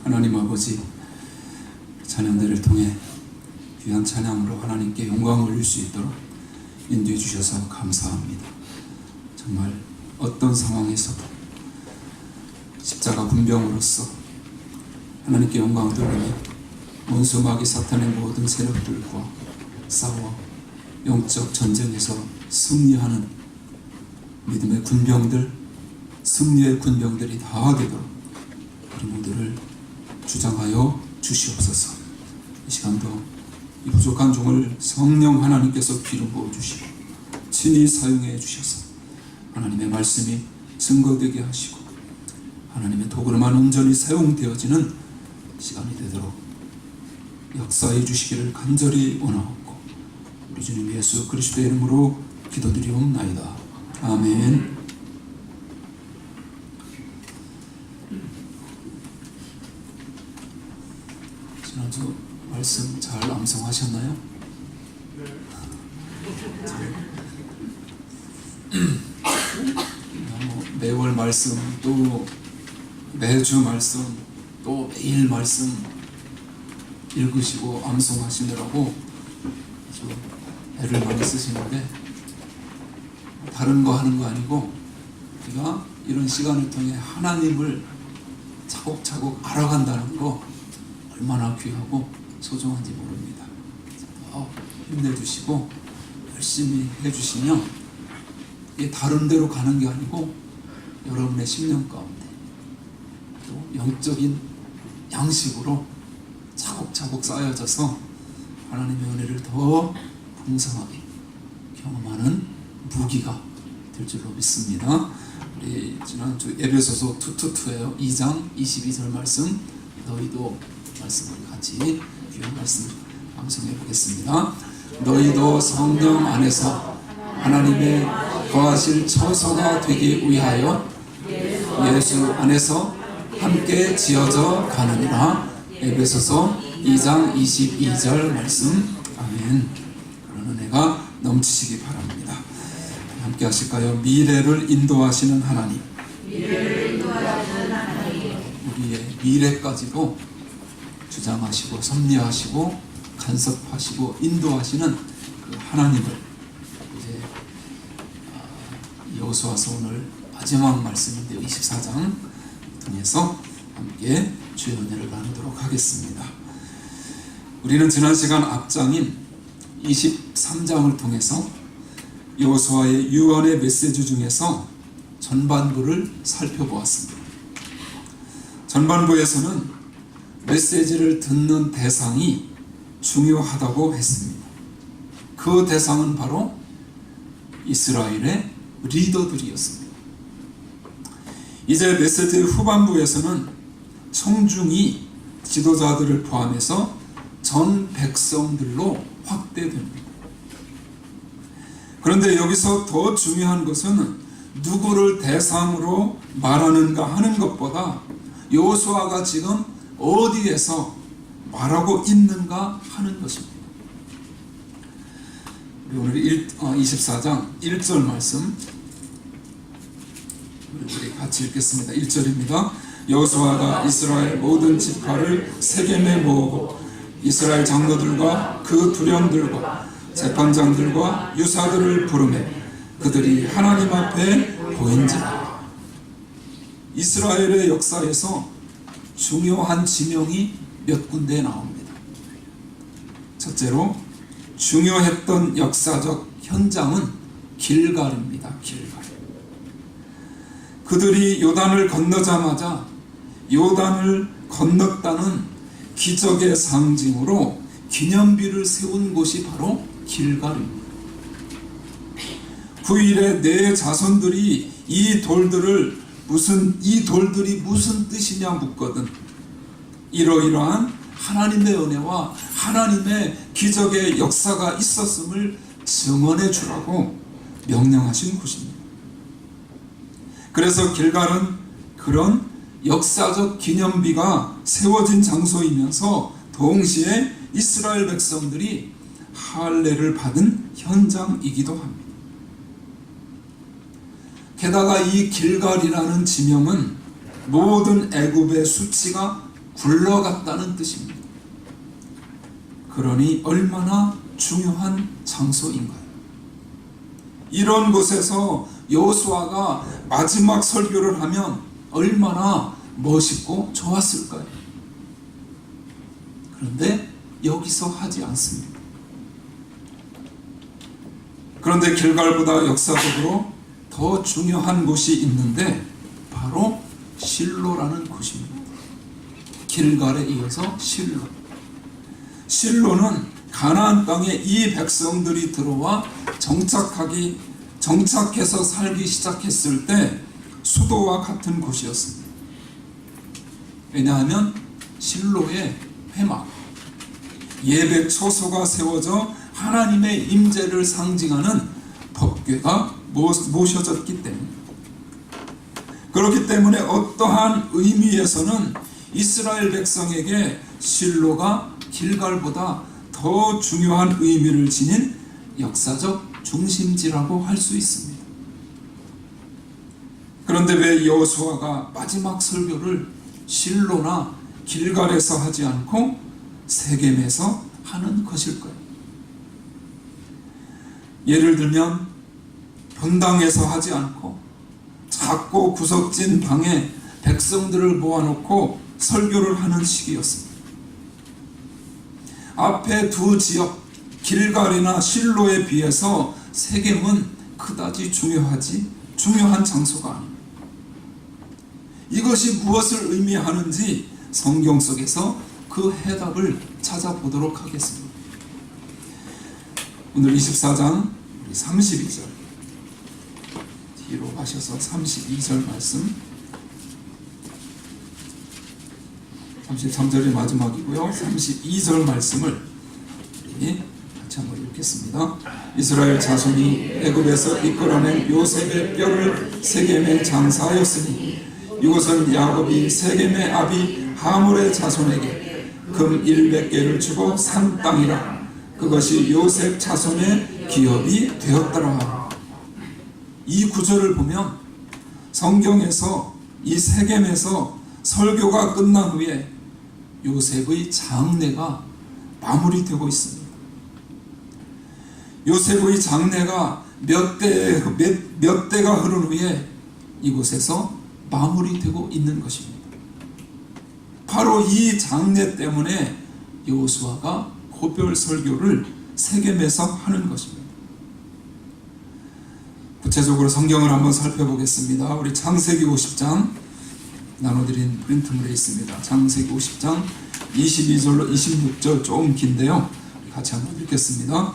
하나님 아버지, 찬양대를 통해 귀한 찬양으로 하나님께 영광을 올릴 수 있도록 인도해 주셔서 감사합니다. 정말 어떤 상황에서도 십자가 분병으로서 하나님께 영광을 돌리며 원수 마귀 사탄의 모든 세력들과 싸워 영적 전쟁에서 승리하는 믿음의 군병들, 승리의 군병들이 다 되도록 우리 모두를 주장하여 주시옵소서. 이 시간도 이 부족한 종을 성령 하나님께서 기름 부어주시고 친히 사용해 주셔서 하나님의 말씀이 증거되게 하시고 하나님의 도구로만 온전히 사용되어지는 시간이 되도록 역사해 주시기를 간절히 원하옵고 우리 주님 예수 그리스도의 이름으로 기도드리옵나이다. 아멘. 지난주 말씀 잘 암송하셨나요? 매월 말씀, 또 매주 말씀, 또 매일 말씀 읽으시고 암송하시느라고 아주 애를 많이 쓰시는데, 다른 거 하는 거 아니고 우리가 이런 시간을 통해 하나님을 차곡차곡 알아간다는 거 얼마나 귀하고 소중한지 모릅니다. 더 힘내주시고 열심히 해주시면 이게 다른 데로 가는 게 아니고 여러분의 심령 가운데 또 영적인 양식으로 차곡차곡 쌓여져서 하나님의 은혜를 더 풍성하게 경험하는 무기가 될 줄로 믿습니다. 우리 지난주 에베소서 2:2예요. 2장 22절 말씀, 너희도 말씀을 같이 귀한 말씀 암송해 보겠습니다. 너희도 성령 안에서 하나님의 거하실 처소가 되기 위하여 예수 안에서 함께 지어져 가느니라. 에베소서 2장 22절 말씀. 아멘. 그런 은혜가 넘치시기 바랍니다. 함께 하실까요? 미래를 인도하시는 하나님, 우리의 미래까지도 주장하시고 섭리하시고 간섭하시고 인도하시는 그 하나님을 이제 여호수아서 오늘 마지막 말씀인데요, 24장 통해서 함께 주의 은혜를 나누도록 하겠습니다. 우리는 지난 시간 앞장인 23장을 통해서 여호수아의 유언의 메시지 중에서 전반부를 살펴보았습니다. 전반부에서는 메시지를 듣는 대상이 중요하다고 했습니다. 그 대상은 바로 이스라엘의 리더들이었습니다. 이제 메시지의 후반부에서는 청중이 지도자들을 포함해서 전 백성들로 확대됩니다. 그런데 여기서 더 중요한 것은 누구를 대상으로 말하는가 하는 것보다 여호수아가 지금 어디에서 말하고 있는가 하는 것입니다. 우리 오늘 24장 1절 말씀 우리 같이 읽겠습니다. 1절입니다. 여호수아가 이스라엘 모든 지파를 세겜에 모으고 이스라엘 장로들과 그 두령들과 재판장들과 유사들을 부르매 그들이 하나님 앞에 보인지라. 이스라엘의 역사에서 중요한 지명이 몇 군데 나옵니다. 첫째로 중요했던 역사적 현장은 길갈입니다. 길갈. 그들이 요단을 건너자마자 요단을 건넜다는 기적의 상징으로 기념비를 세운 곳이 바로 길갈입니다. 9일에 내 자손들이 이 돌들이 무슨 뜻이냐 묻거든 이러이러한 하나님의 은혜와 하나님의 기적의 역사가 있었음을 증언해 주라고 명령하신 곳입니다. 그래서 길갈은 그런 역사적 기념비가 세워진 장소이면서 동시에 이스라엘 백성들이 할례를 받은 현장이기도 합니다. 게다가 이 길갈이라는 지명은 모든 애굽의 수치가 굴러갔다는 뜻입니다. 그러니 얼마나 중요한 장소인가요? 이런 곳에서 여호수아가 마지막 설교를 하면 얼마나 멋있고 좋았을까요? 그런데 여기서 하지 않습니다. 그런데 길갈보다 역사적으로 더 중요한 곳이 있는데 바로 실로라는 곳입니다. 길갈에 이어서 실로. 실로는 가나안 땅에 이 백성들이 들어와 정착해서 살기 시작했을 때 수도와 같은 곳이었습니다. 왜냐하면 실로의 회막, 예배 초소가 세워져 하나님의 임재를 상징하는 법궤가 모셔졌기 때문에, 그렇기 때문에 어떠한 의미에서는 이스라엘 백성에게 실로가 길갈보다 더 중요한 의미를 지닌 역사적 중심지라고 할 수 있습니다. 그런데 왜 여호수아가 마지막 설교를 실로나 길갈에서 하지 않고 세겜에서 하는 것일까요? 예를 들면 본당에서 하지 않고 작고 구석진 방에 백성들을 모아놓고 설교를 하는 시기였습니다. 앞에 두 지역 길갈이나 실로에 비해서 세겜은 그다지 중요한 장소가 아닙니다. 이것이 무엇을 의미하는지 성경 속에서 그 해답을 찾아보도록 하겠습니다. 오늘 24장 32절 뒤로 가셔서 32절 말씀, 33절이 마지막이고요. 32절 말씀을 우리 같이 한번 읽겠습니다. 이스라엘 자손이 애굽에서 이끌어낸 요셉의 뼈를 세겜에 장사하였으니 이곳은 야곱이 세겜의 아비 하몰의 자손에게 금 100개를 주고 산 땅이라. 그것이 요셉 자손의 기업이 되었더라. 이 구절을 보면 성경에서 이 세겜에서 설교가 끝난 후에 요셉의 장례가 마무리되고 있습니다. 요셉의 장례가 몇 대가 흐른 후에 이곳에서 마무리되고 있는 것입니다. 바로 이 장례 때문에 여호수아가 고별 설교를 세겜에서 하는 것입니다. 구체적으로 성경을 한번 살펴보겠습니다. 우리 창세기 50장 나눠드린 프린트물에 있습니다. 창세기 50장 22절로 26절 조금 긴데요. 같이 한번 읽겠습니다.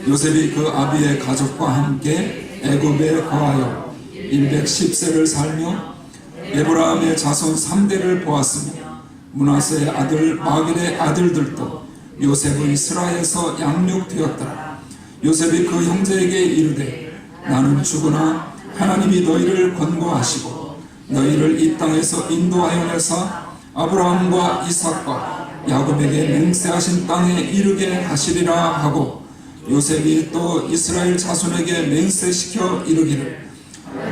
요셉이 그 아비의 가족과 함께 애굽에 거하여 110세를 살며 에브라함의 자손 3대를 보았으며 므낫세의 아들 마길의 아들들도 요셉은 이스라엘에서 양육되었더라. 요셉이 그 형제에게 이르되 나는 죽으나 하나님이 너희를 권고하시고 너희를 이 땅에서 인도하여 내사 아브라함과 이삭과 야곱에게 맹세하신 땅에 이르게 하시리라 하고, 요셉이 또 이스라엘 자손에게 맹세시켜 이르기를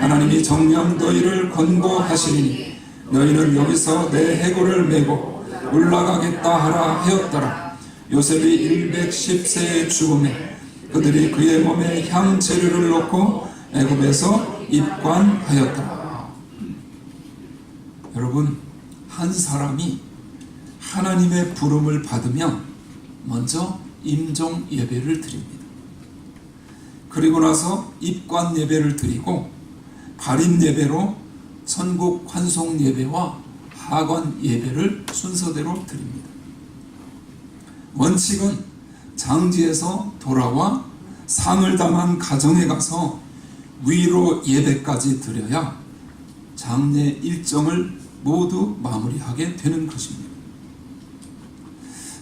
하나님이 정녕 너희를 권고하시리니 너희는 여기서 내 해골을 메고 올라가겠다 하라 하였더라. 요셉이 110세의 죽음에 그들이 그의 몸에 향재료를 놓고 애굽에서 입관하였더라. 여러분, 한 사람이 하나님의 부름을 받으면 먼저 임종 예배를 드립니다. 그리고 나서 입관 예배를 드리고 발인 예배로 선국 환송 예배와 하관 예배를 순서대로 드립니다. 원칙은 장지에서 돌아와 상을 담은 가정에 가서 위로 예배까지 드려야 장례 일정을 모두 마무리하게 되는 것입니다.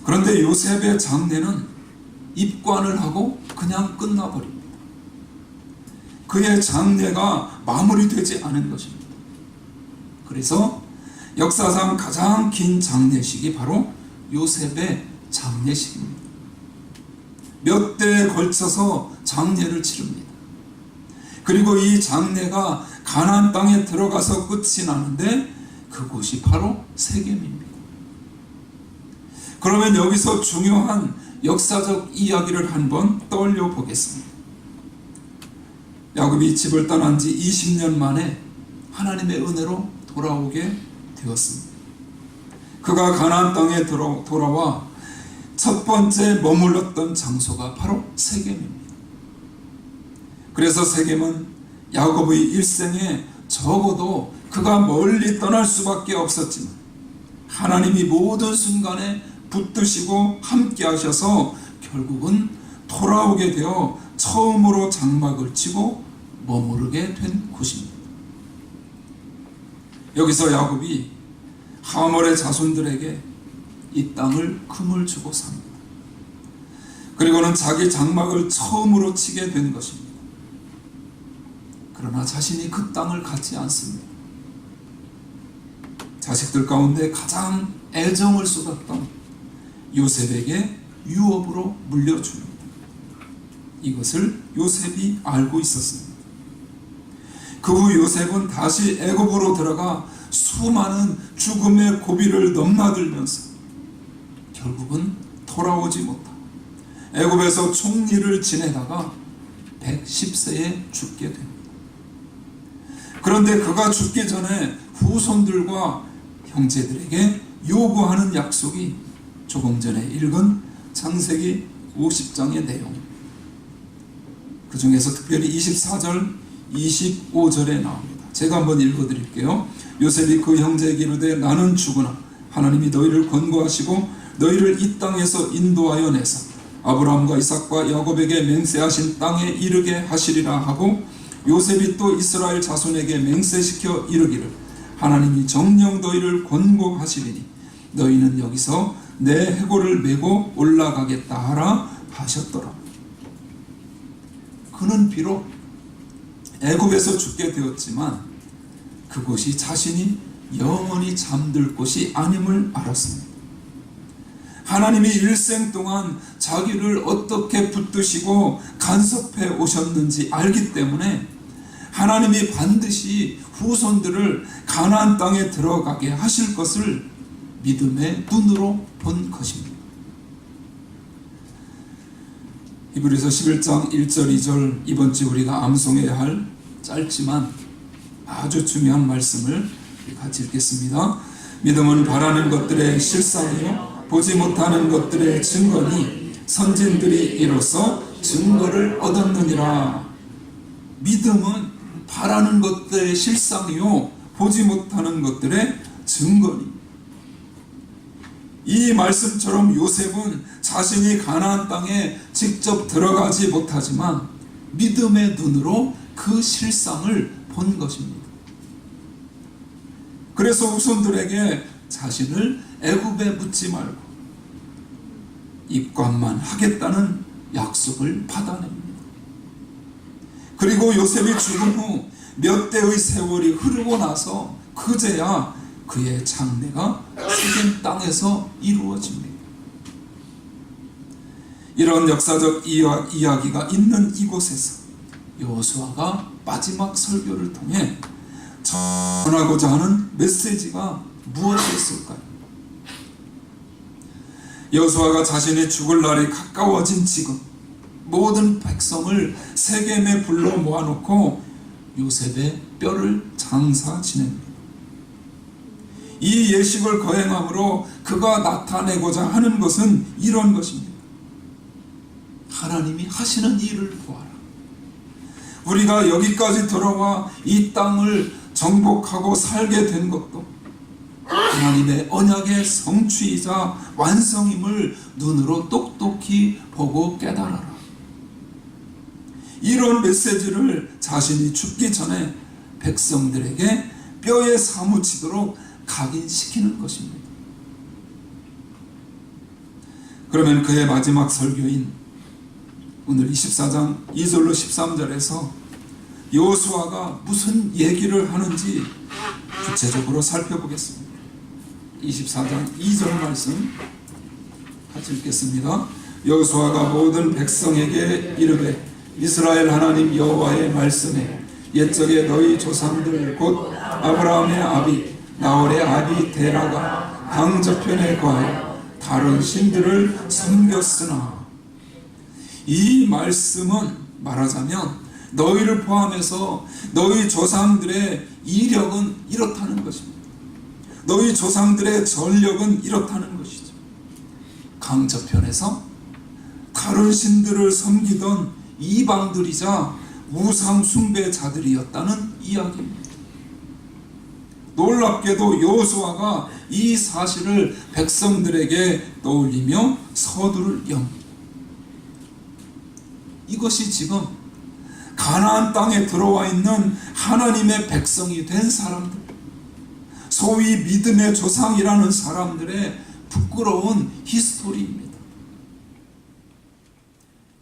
그런데 요셉의 장례는 입관을 하고 그냥 끝나버립니다. 그의 장례가 마무리되지 않은 것입니다. 그래서 역사상 가장 긴 장례식이 바로 요셉의 장례식입니다. 몇 대에 걸쳐서 장례를 치릅니다. 그리고 이 장례가 가나안 땅에 들어가서 끝이 나는데 그곳이 바로 세겜입니다. 그러면 여기서 중요한 역사적 이야기를 한번 떠올려 보겠습니다. 야곱이 집을 떠난 지 20년 만에 하나님의 은혜로 돌아오게 되었습니다. 그가 가나안 땅에 돌아와 첫 번째 머물렀던 장소가 바로 세겜입니다. 그래서 세겜은 야곱의 일생에 적어도 그가 멀리 떠날 수밖에 없었지만 하나님이 모든 순간에 붙드시고 함께 하셔서 결국은 돌아오게 되어 처음으로 장막을 치고 머무르게 된 곳입니다. 여기서 야곱이 하몰의 자손들에게 이 땅을 금을 주고 삽니다. 그리고는 자기 장막을 처음으로 치게 된 것입니다. 그러나 자신이 그 땅을 갖지 않습니다. 자식들 가운데 가장 애정을 쏟았던 요셉에게 유업으로 물려줍니다. 이것을 요셉이 알고 있었습니다. 그 후 요셉은 다시 애굽으로 들어가 수많은 죽음의 고비를 넘나들면서 결국은 돌아오지 못하고 애굽에서 총리를 지내다가 110세에 죽게 됩니다. 그런데 그가 죽기 전에 후손들과 형제들에게 요구하는 약속이 조금 전에 읽은 창세기 50장의 내용입니다. 그 중에서 특별히 24절, 25절에 나옵니다. 제가 한번 읽어드릴게요. 요셉이 그 형제에게 이르되 나는 죽으나 하나님이 너희를 권고하시고 너희를 이 땅에서 인도하여 내사 아브라함과 이삭과 야곱에게 맹세하신 땅에 이르게 하시리라 하고, 요셉이 또 이스라엘 자손에게 맹세시켜 이르기를 하나님이 정녕 너희를 권고하시리니 너희는 여기서 내 해골을 메고 올라가겠다 하라 하셨더라. 그는 비록 애굽에서 죽게 되었지만 그곳이 자신이 영원히 잠들 곳이 아님을 알았습니다. 하나님이 일생 동안 자기를 어떻게 붙드시고 간섭해 오셨는지 알기 때문에 하나님이 반드시 후손들을 가나안 땅에 들어가게 하실 것을 믿음의 눈으로 본 것입니다. 히브리서 11장 1절 2절 이번 주 우리가 암송해야 할 짧지만 아주 중요한 말씀을 같이 읽겠습니다. 믿음은 바라는 것들의 실상이요 보지 못하는 것들의 증거니 선진들이 이로써 증거를 얻었느니라. 믿음은 바라는 것들의 실상이요 보지 못하는 것들의 증거니. 이 말씀처럼 요셉은 자신이 가나안 땅에 직접 들어가지 못하지만 믿음의 눈으로 그 실상을 본 것입니다. 그래서 후손들에게 자신을 애굽에 묻지 말고 입관만 하겠다는 약속을 받아냅니다. 그리고 요셉이 죽은 후 몇 대의 세월이 흐르고 나서 그제야 그의 장래가 세겜 땅에서 이루어집니다. 이런 역사적 이야기가 있는 이곳에서 여호수아가 마지막 설교를 통해 전하고자 하는 메시지가 무엇이었을까요? 여호수아가 자신이 죽을 날이 가까워진 지금 모든 백성을 세겜에 불러 모아놓고 요셉의 뼈를 장사 지냅니다. 이 예식을 거행함으로 그가 나타내고자 하는 것은 이런 것입니다. 하나님이 하시는 일을 보아라. 우리가 여기까지 들어와 이 땅을 정복하고 살게 된 것도 하나님의 언약의 성취이자 완성임을 눈으로 똑똑히 보고 깨달아라. 이런 메시지를 자신이 죽기 전에 백성들에게 뼈에 사무치도록 각인시키는 것입니다. 그러면 그의 마지막 설교인 오늘 24장 2절로 13절에서 여호수아가 무슨 얘기를 하는지 구체적으로 살펴보겠습니다. 24장 2절 말씀 같이 읽겠습니다. 여호수아가 모든 백성에게 이르되 이스라엘 하나님 여호와의 말씀에 옛적에 너희 조상들 곧 아브라함의 아비 나홀의 아비 데라가 강 저편에 거하여 다른 신들을 섬겼으나, 이 말씀은 말하자면 너희를 포함해서 너희 조상들의 이력은 이렇다는 것입니다. 너희 조상들의 전력은 이렇다는 것이죠. 강 저편에서 다른 신들을 섬기던 이방들이자 우상 숭배자들이었다는 이야기입니다. 놀랍게도 여호수아가 이 사실을 백성들에게 떠올리며 서두를 엽니다. 이것이 지금 가나안 땅에 들어와 있는 하나님의 백성이 된 사람들, 소위 믿음의 조상이라는 사람들의 부끄러운 히스토리입니다.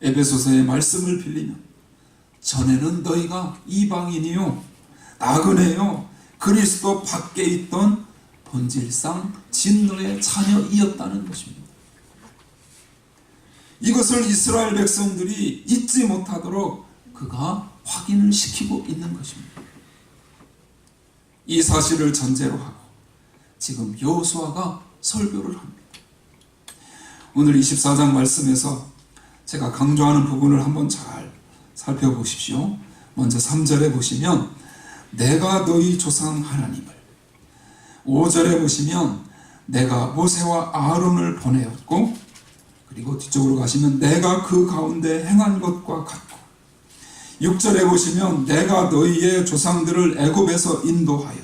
에베소서의 말씀을 빌리면 전에는 너희가 이방인이요 나그네요 그리스도 밖에 있던 본질상 진노의 자녀이었다는 것입니다. 이것을 이스라엘 백성들이 잊지 못하도록 그가 확인을 시키고 있는 것입니다. 이 사실을 전제로 하고 지금 여호수아가 설교를 합니다. 오늘 24장 말씀에서 제가 강조하는 부분을 한번 잘 살펴보십시오. 먼저 3절에 보시면 내가 너희 조상 하나님을, 5절에 보시면 내가 모세와 아론을 보내었고, 그리고 뒤쪽으로 가시면 내가 그 가운데 행한 것과 같고, 6절에 보시면 내가 너희의 조상들을 애굽에서 인도하여,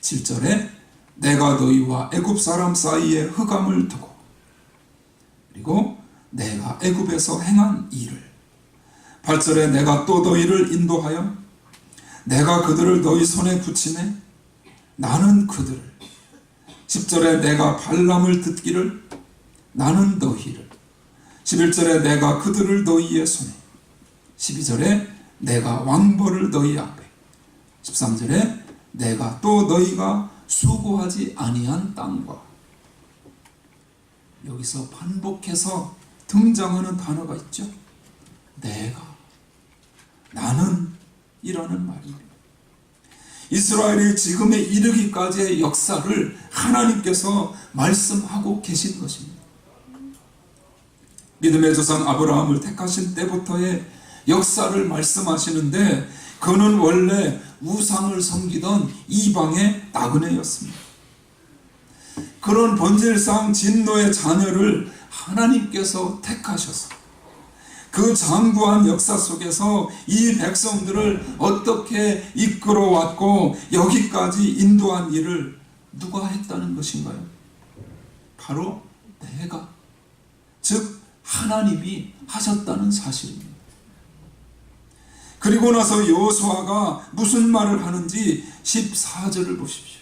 7절에 내가 너희와 애굽 사람 사이에 흑암을 두고, 그리고 내가 애굽에서 행한 일을, 8절에 내가 또 너희를 인도하여 내가 그들을 너희 손에 붙이네 나는 그들을, 10절에 내가 발람을 듣기를 나는 너희를, 11절에 내가 그들을 너희의 손에, 12절에 내가 왕벌을 너희 앞에, 13절에 내가 또 너희가 수고하지 아니한 땅과, 여기서 반복해서 등장하는 단어가 있죠. 내가, 나는 이라는 말입니다. 이스라엘이 지금에 이르기까지의 역사를 하나님께서 말씀하고 계신 것입니다. 믿음의 조상 아브라함을 택하신 때부터의 역사를 말씀하시는데, 그는 원래 우상을 섬기던 이방의 나그네였습니다. 그런 본질상 진노의 자녀를 하나님께서 택하셔서 그 장구한 역사 속에서 이 백성들을 어떻게 이끌어왔고 여기까지 인도한 일을 누가 했다는 것인가요? 바로 내가, 즉 하나님이 하셨다는 사실입니다. 그리고 나서 여호수아가 무슨 말을 하는지 14절을 보십시오.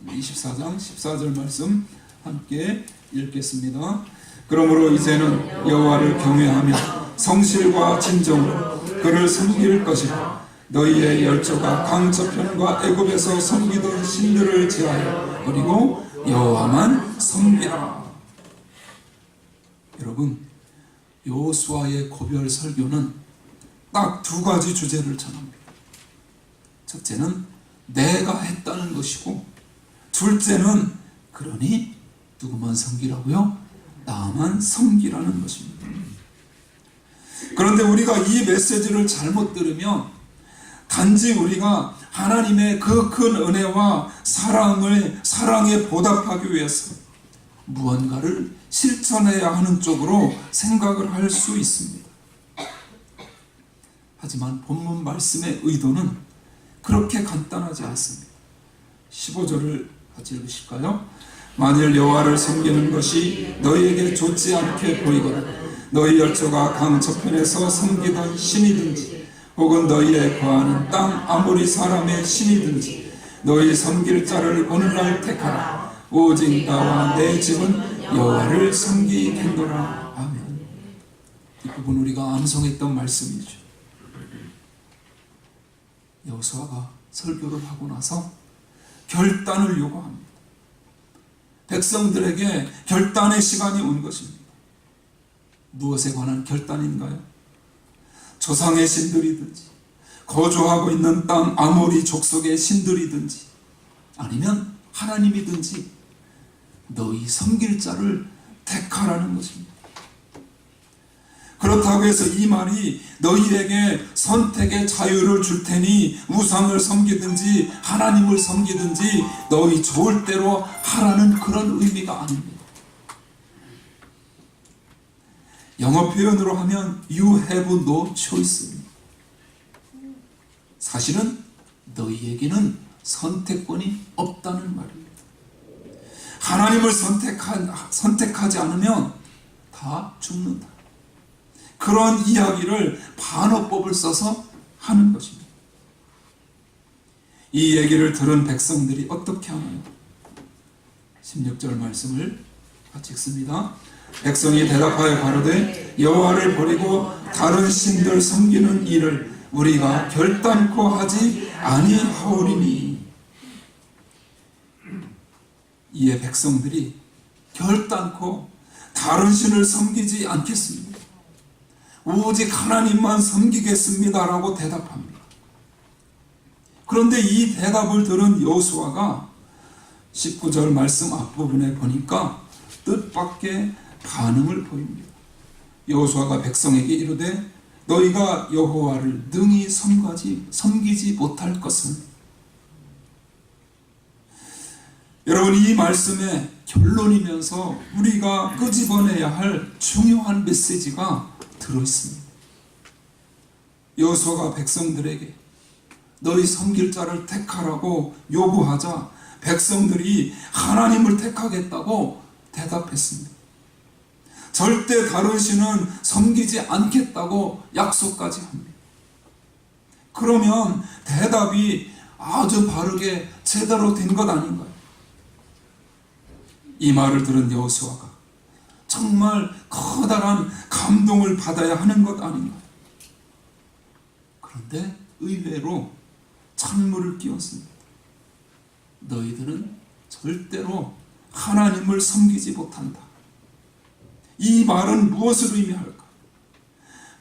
24장 14절 말씀 함께 읽겠습니다. 그러므로 이제는 여호와를 경외하며 성실과 진정으로 그를 섬길 것이라. 너희의 열조가 강저편과 애굽에서 섬기던 신들을 제하여 그리고 여호와만 섬기라. 여러분, 여호수아의 고별 설교는 딱 두 가지 주제를 전합니다. 첫째는 내가 했다는 것이고, 둘째는 그러니 누구만 섬기라고요? 나만 섬기라는 것입니다. 그런데 우리가 이 메시지를 잘못 들으면 단지 우리가 하나님의 그 큰 은혜와 사랑에 보답하기 위해서 무언가를 실천해야 하는 쪽으로 생각을 할 수 있습니다. 하지만 본문 말씀의 의도는 그렇게 간단하지 않습니다. 15절을 같이 읽으실까요? 만일 여호와를 섬기는 것이 너희에게 좋지 않게 보이거든 너희 열조가 강 저편에서 섬기던 신이든지 혹은 너희의 거하는 땅 아모리 사람의 신이든지 너희 섬길 자를 오늘날 택하라. 오직 나와 내 집은 여호와를 섬기겠노라. 아멘. 이 부분 우리가 암송했던 말씀이죠. 여호수아가 설교를 하고 나서 결단을 요구합니다. 백성들에게 결단의 시간이 온 것입니다. 무엇에 관한 결단인가요? 조상의 신들이든지 거주하고 있는 땅 아모리 족속의 신들이든지 아니면 하나님이든지 너희 섬길 자를 택하라는 것입니다. 그렇다고 해서 이 말이 너희에게 선택의 자유를 줄 테니 우상을 섬기든지 하나님을 섬기든지 너희 좋을 대로 하라는 그런 의미가 아닙니다. 영어 표현으로 하면 You have no choice입니다. 사실은 너희에게는 선택권이 없다는 말입니다. 하나님을 선택하지 않으면 다 죽는다. 그런 이야기를 반어법을 써서 하는 것입니다. 이 얘기를 들은 백성들이 어떻게 하나요? 16절 말씀을 같이 읽습니다. 백성이 대답하여 가로되 여호와를 버리고 다른 신들 섬기는 일을 우리가 결단코 하지 아니하오리니. 이에 백성들이 결단코 다른 신을 섬기지 않겠습니다. 오직 하나님만 섬기겠습니다라고 대답합니다. 그런데 이 대답을 들은 여호수아가 19절 말씀 앞부분에 보니까 뜻밖의 반응을 보입니다. 여호수아가 백성에게 이르되 너희가 여호와를 능히 섬기지 못할 것은. 여러분, 이 말씀의 결론이면서 우리가 끄집어내야 할 중요한 메시지가 들어있습니다. 여호수아가 백성들에게 너희 섬길 자를 택하라고 요구하자 백성들이 하나님을 택하겠다고 대답했습니다. 절대 다른 신은 섬기지 않겠다고 약속까지 합니다. 그러면 대답이 아주 바르게 제대로 된 것 아닌가요? 이 말을 들은 여호수아가 정말 커다란 감동을 받아야 하는 것 아닌가요? 그런데 의외로 찬물을 끼얹습니다. 너희들은 절대로 하나님을 섬기지 못한다. 이 말은 무엇을 의미할까?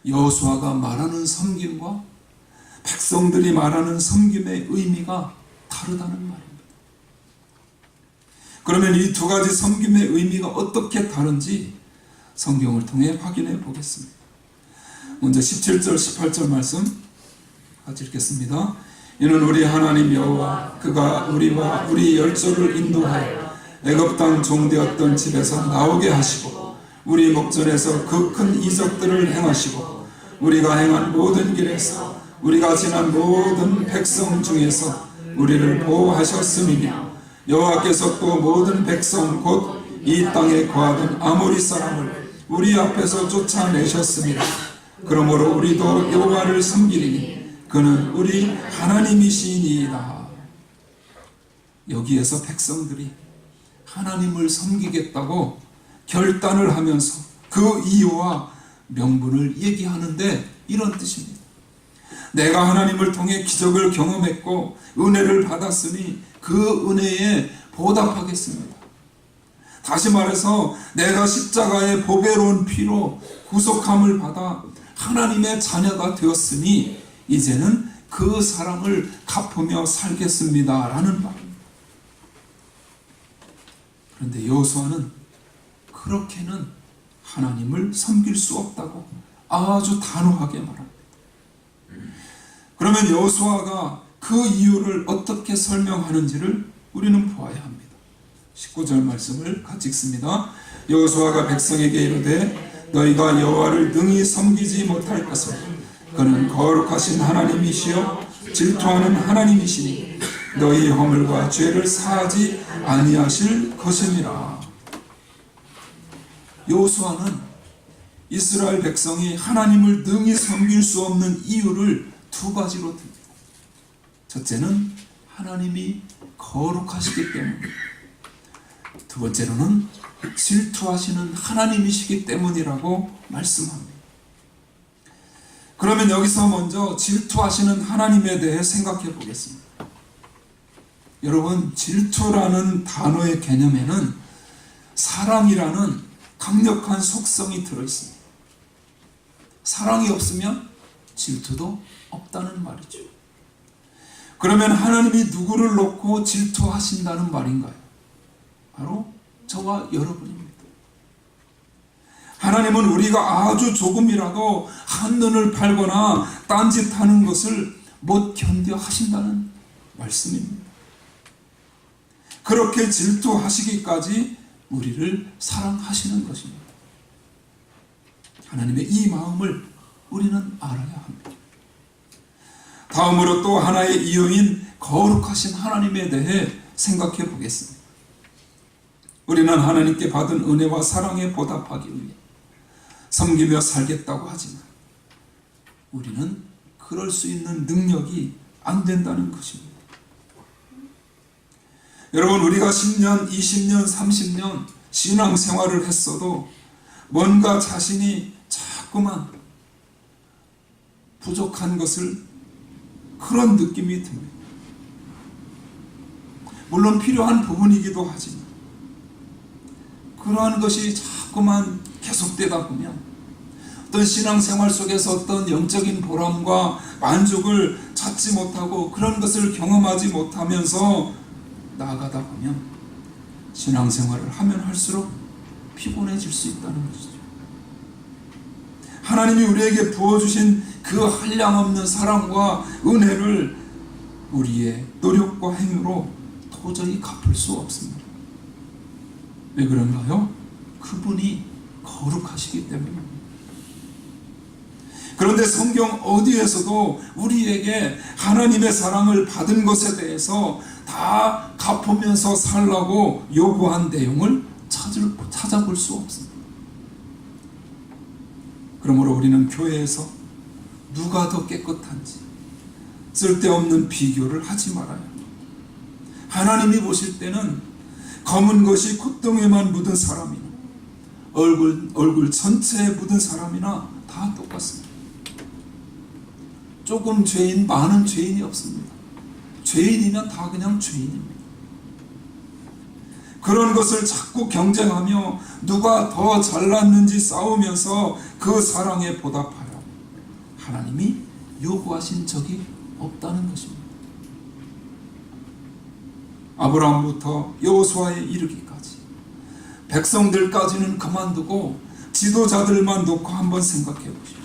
여호수아가 말하는 섬김과 백성들이 말하는 섬김의 의미가 다르다는 말입니다. 그러면 이 두 가지 섬김의 의미가 어떻게 다른지 성경을 통해 확인해 보겠습니다. 먼저 17절 18절 말씀 같이 읽겠습니다. 이는 우리 하나님 여호와 그가 우리와 우리 열조를 인도하여 애굽 땅 종되었던 집에서 나오게 하시고 우리 목전에서 그 큰 이적들을 행하시고 우리가 행한 모든 길에서 우리가 지난 모든 백성 중에서 우리를 보호하셨음이며 여호와께서 또 모든 백성 곧 이 땅에 거하던 아모리 사람을 우리 앞에서 쫓아내셨습니다. 그러므로 우리도 여호와를 섬기리니 그는 우리 하나님이시니이다. 여기에서 백성들이 하나님을 섬기겠다고 결단을 하면서 그 이유와 명분을 얘기하는데 이런 뜻입니다. 내가 하나님을 통해 기적을 경험했고 은혜를 받았으니 그 은혜에 보답하겠습니다. 다시 말해서 내가 십자가의 보배로운 피로 구속함을 받아 하나님의 자녀가 되었으니 이제는 그 사랑을 갚으며 살겠습니다 라는 말입니다. 그런데 여호수아는 그렇게는 하나님을 섬길 수 없다고 아주 단호하게 말합니다. 그러면 여호수아가 그 이유를 어떻게 설명하는지를 우리는 보아야 합니다. 19절 말씀을 같이 읽습니다. 여호수아가 백성에게 이르되 너희가 여호와를 능히 섬기지 못할 것은 그는 거룩하신 하나님이시여 질투하는 하나님이시니 너희 허물과 죄를 사하지 아니하실 것임이라. 여호수아는 이스라엘 백성이 하나님을 능히 섬길 수 없는 이유를 두 가지로 듭니다. 첫째는 하나님이 거룩하시기 때문입니다. 두 번째로는 질투하시는 하나님이시기 때문이라고 말씀합니다. 그러면 여기서 먼저 질투하시는 하나님에 대해 생각해 보겠습니다. 여러분, 질투라는 단어의 개념에는 사랑이라는 강력한 속성이 들어있습니다. 사랑이 없으면 질투도 없다는 말이죠. 그러면 하나님이 누구를 놓고 질투하신다는 말인가요? 바로 저와 여러분입니다. 하나님은 우리가 아주 조금이라도 한눈을 팔거나 딴짓하는 것을 못 견뎌 하신다는 말씀입니다. 그렇게 질투하시기까지 우리를 사랑하시는 것입니다. 하나님의 이 마음을 우리는 알아야 합니다. 다음으로 또 하나의 이유인 거룩하신 하나님에 대해 생각해 보겠습니다. 우리는 하나님께 받은 은혜와 사랑에 보답하기 위해 섬기며 살겠다고 하지만 우리는 그럴 수 있는 능력이 안 된다는 것입니다. 여러분, 우리가 10년, 20년, 30년 신앙생활을 했어도 뭔가 자신이 자꾸만 부족한 것을 그런 느낌이 듭니다. 물론 필요한 부분이기도 하지만 그러한 것이 자꾸만 계속되다 보면 어떤 신앙생활 속에서 어떤 영적인 보람과 만족을 찾지 못하고 그런 것을 경험하지 못하면서 나아가다 보면 신앙생활을 하면 할수록 피곤해질 수 있다는 것이죠. 하나님이 우리에게 부어주신 그 한량없는 사랑과 은혜를 우리의 노력과 행위로 도저히 갚을 수 없습니다. 왜 그런가요? 그분이 거룩하시기 때문입니다. 그런데 성경 어디에서도 우리에게 하나님의 사랑을 받은 것에 대해서 다 갚으면서 살라고 요구한 내용을 찾아볼 수 없습니다. 그러므로 우리는 교회에서 누가 더 깨끗한지 쓸데없는 비교를 하지 말아야 합니다. 하나님이 보실 때는 검은 것이 콧등에만 묻은 사람이나 얼굴 전체에 묻은 사람이나 다 똑같습니다. 조금 죄인, 많은 죄인이 없습니다. 죄인이면 다 그냥 죄인입니다. 그런 것을 자꾸 경쟁하며 누가 더 잘났는지 싸우면서 그 사랑에 보답하여 하나님이 요구하신 적이 없다는 것입니다. 아브라함부터 여호수아에 이르기까지 백성들까지는 그만두고 지도자들만 놓고 한번 생각해 보십시오.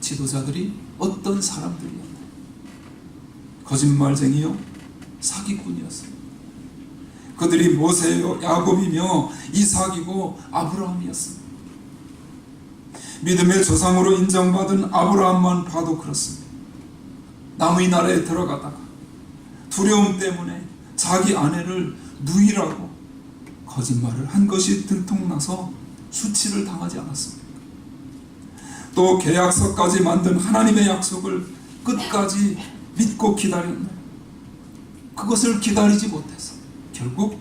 지도자들이 어떤 사람들이었나요? 거짓말쟁이요, 사기꾼이었습니다. 그들이 모세요, 야곱이며 이삭이고 아브라함이었습니다. 믿음의 조상으로 인정받은 아브라함만 봐도 그렇습니다. 남의 나라에 들어가다가 두려움 때문에 자기 아내를 누이라고 거짓말을 한 것이 들통나서 수치를 당하지 않았습니까? 또 계약서까지 만든 하나님의 약속을 끝까지 믿고 기다렸나요? 그것을 기다리지 못해서 결국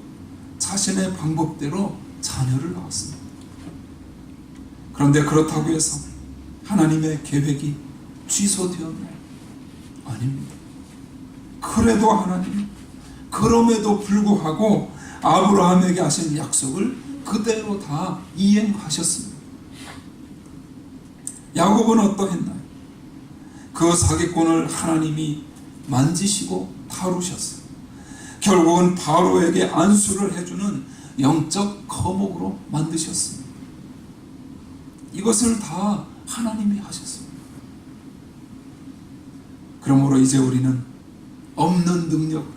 자신의 방법대로 자녀를 낳았습니다. 그런데 그렇다고 해서 하나님의 계획이 취소되었나요? 아닙니다. 그래도 하나님, 그럼에도 불구하고 아브라함에게 하신 약속을 그대로 다 이행하셨습니다. 야곱은 어떠했나요? 그 사기꾼을 하나님이 만지시고 다루셨어요. 결국은 바로에게 안수를 해주는 영적 거목으로 만드셨습니다. 이것을 다 하나님이 하셨습니다. 그러므로 이제 우리는 없는 능력으로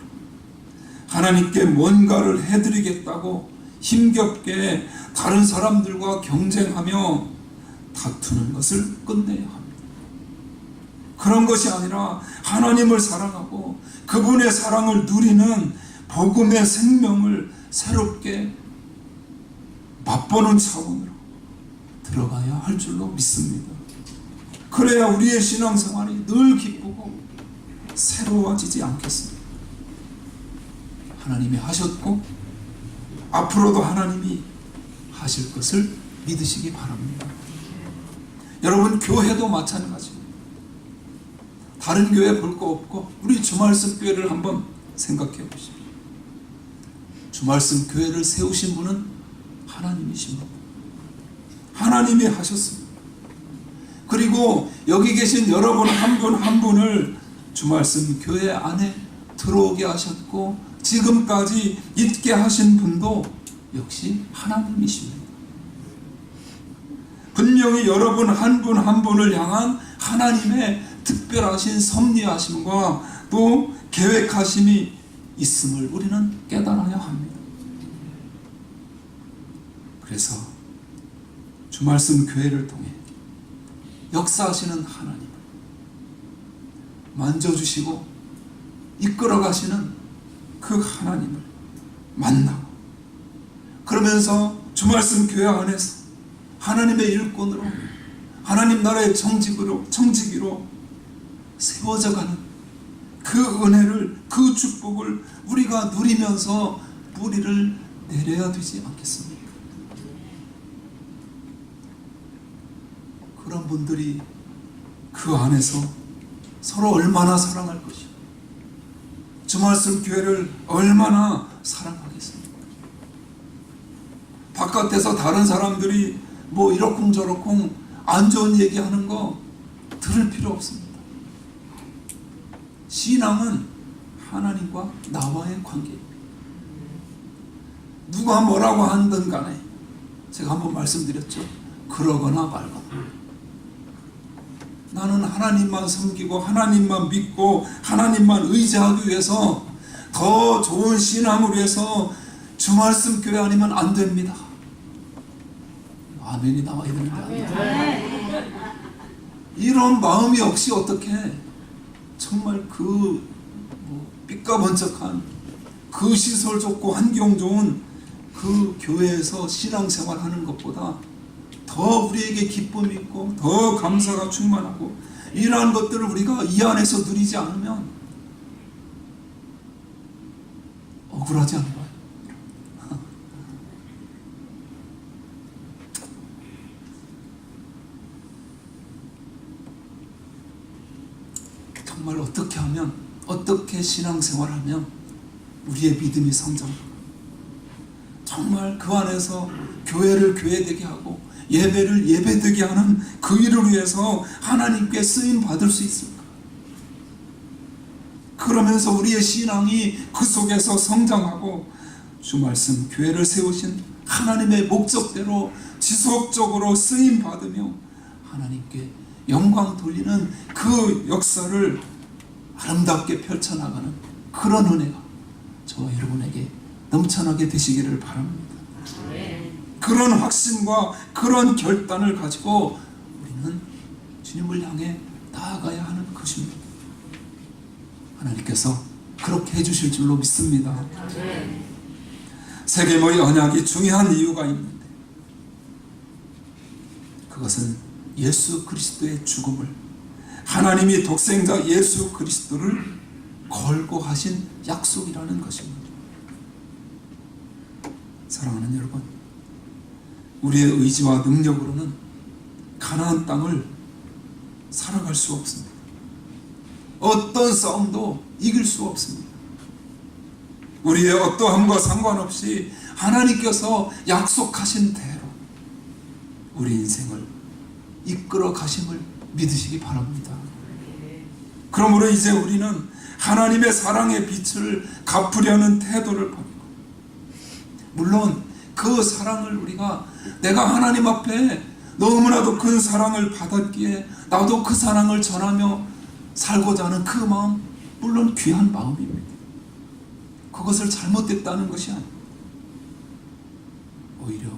하나님께 뭔가를 해드리겠다고 힘겹게 다른 사람들과 경쟁하며 다투는 것을 끝내야 합니다. 그런 것이 아니라 하나님을 사랑하고 그분의 사랑을 누리는 복음의 생명을 새롭게 맛보는 차원으로 들어가야 할 줄로 믿습니다. 그래야 우리의 신앙생활이 늘 기쁘고 새로워지지 않겠습니까? 하나님이 하셨고 앞으로도 하나님이 하실 것을 믿으시기 바랍니다. 여러분, 교회도 마찬가지입니다. 다른 교회 볼 거 없고 우리 주말씀 교회를 한번 생각해 보십시오. 주말씀 교회를 세우신 분은 하나님이십니다. 하나님이 하셨습니다. 그리고 여기 계신 여러분 한 분 한 분을 주말씀 교회 안에 들어오게 하셨고 지금까지 있게 하신 분도 역시 하나님이십니다. 분명히 여러분 한 분 한 분을 향한 하나님의 특별하신 섭리하심과 또 계획하심이 있음을 우리는 깨달아야 합니다. 그래서 주말씀 교회를 통해 역사하시는 하나님을 만져주시고 이끌어가시는 그 하나님을 만나고 그러면서 주말씀 교회 안에서 하나님의 일꾼으로 하나님 나라의 청지기로 세워져가는 그 은혜를, 그 축복을 우리가 누리면서 뿌리를 내려야 되지 않겠습니까? 그런 분들이 그 안에서 서로 얼마나 사랑할 것이요, 주말씀 교회를 얼마나 사랑하겠습니까? 바깥에서 다른 사람들이 뭐 이러쿵저러쿵 안 좋은 얘기하는 거 들을 필요 없습니다. 신앙은 하나님과 나와의 관계입니다. 누가 뭐라고 하든 간에 제가 한번 말씀드렸죠. 그러거나 말거나 나는 하나님만 섬기고 하나님만 믿고 하나님만 의지하기 위해서 더 좋은 신앙을 위해서 주말씀 교회 아니면 안 됩니다. 아멘이 나와야 되는데 이런 마음이 없이 어떻게 정말 그 삐까번쩍한 그 시설 좋고 환경 좋은 그 교회에서 신앙생활하는 것보다 더 우리에게 기쁨이 있고 더 감사가 충만하고 이러한 것들을 우리가 이 안에서 누리지 않으면 억울하지 않을까요? 정말 어떻게 하면, 어떻게 신앙생활하면 우리의 믿음이 성장할까? 정말 그 안에서 교회를 교회되게 하고 예배를 예배되게 하는 그 일을 위해서 하나님께 쓰임 받을 수 있을까? 그러면서 우리의 신앙이 그 속에서 성장하고 주말씀 교회를 세우신 하나님의 목적대로 지속적으로 쓰임 받으며 하나님께 영광 돌리는 그 역사를 아름답게 펼쳐나가는 그런 은혜가 저와 여러분에게 넘쳐나게 되시기를 바랍니다. 그런 확신과 그런 결단을 가지고 우리는 주님을 향해 나아가야 하는 것입니다. 하나님께서 그렇게 해주실 줄로 믿습니다. 세겜의 언약이 중요한 이유가 있는데, 그것은 예수 그리스도의 죽음을, 하나님이 독생자 예수 그리스도를 걸고 하신 약속이라는 것입니다. 사랑하는 여러분, 우리의 의지와 능력으로는 가나안 땅을 살아갈 수 없습니다. 어떤 싸움도 이길 수 없습니다. 우리의 어떠함과 상관없이 하나님께서 약속하신 대로 우리 인생을 이끌어 가심을 믿으시기 바랍니다. 그러므로 이제 우리는 하나님의 사랑의 빛을 갚으려는 태도를 버리고, 물론 그 사랑을 우리가, 내가 하나님 앞에 너무나도 큰 사랑을 받았기에 나도 그 사랑을 전하며 살고자 하는 그 마음, 물론 귀한 마음입니다. 그것을 잘못됐다는 것이 아닙니다. 오히려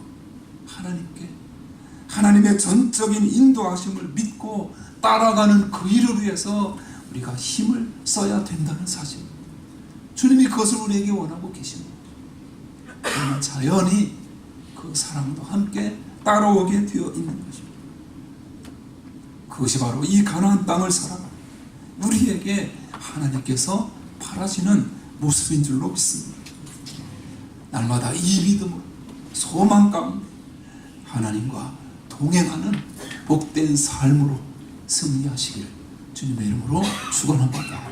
하나님께, 하나님의 전적인 인도하심을 믿고 따라가는 그 일을 위해서 우리가 힘을 써야 된다는 사실, 주님이 그것을 우리에게 원하고 계십니다. 그러나 자연히 그 사랑도 함께 따라오게 되어 있는 것입니다. 그것이 바로 이 가나안 땅을 살아가 우리에게 하나님께서 바라시는 모습인 줄로 믿습니다. 날마다 이 믿음으로 소망 가운데 하나님과 동행하는 복된 삶으로 승리하시기를 주님의 이름으로 축원합니다.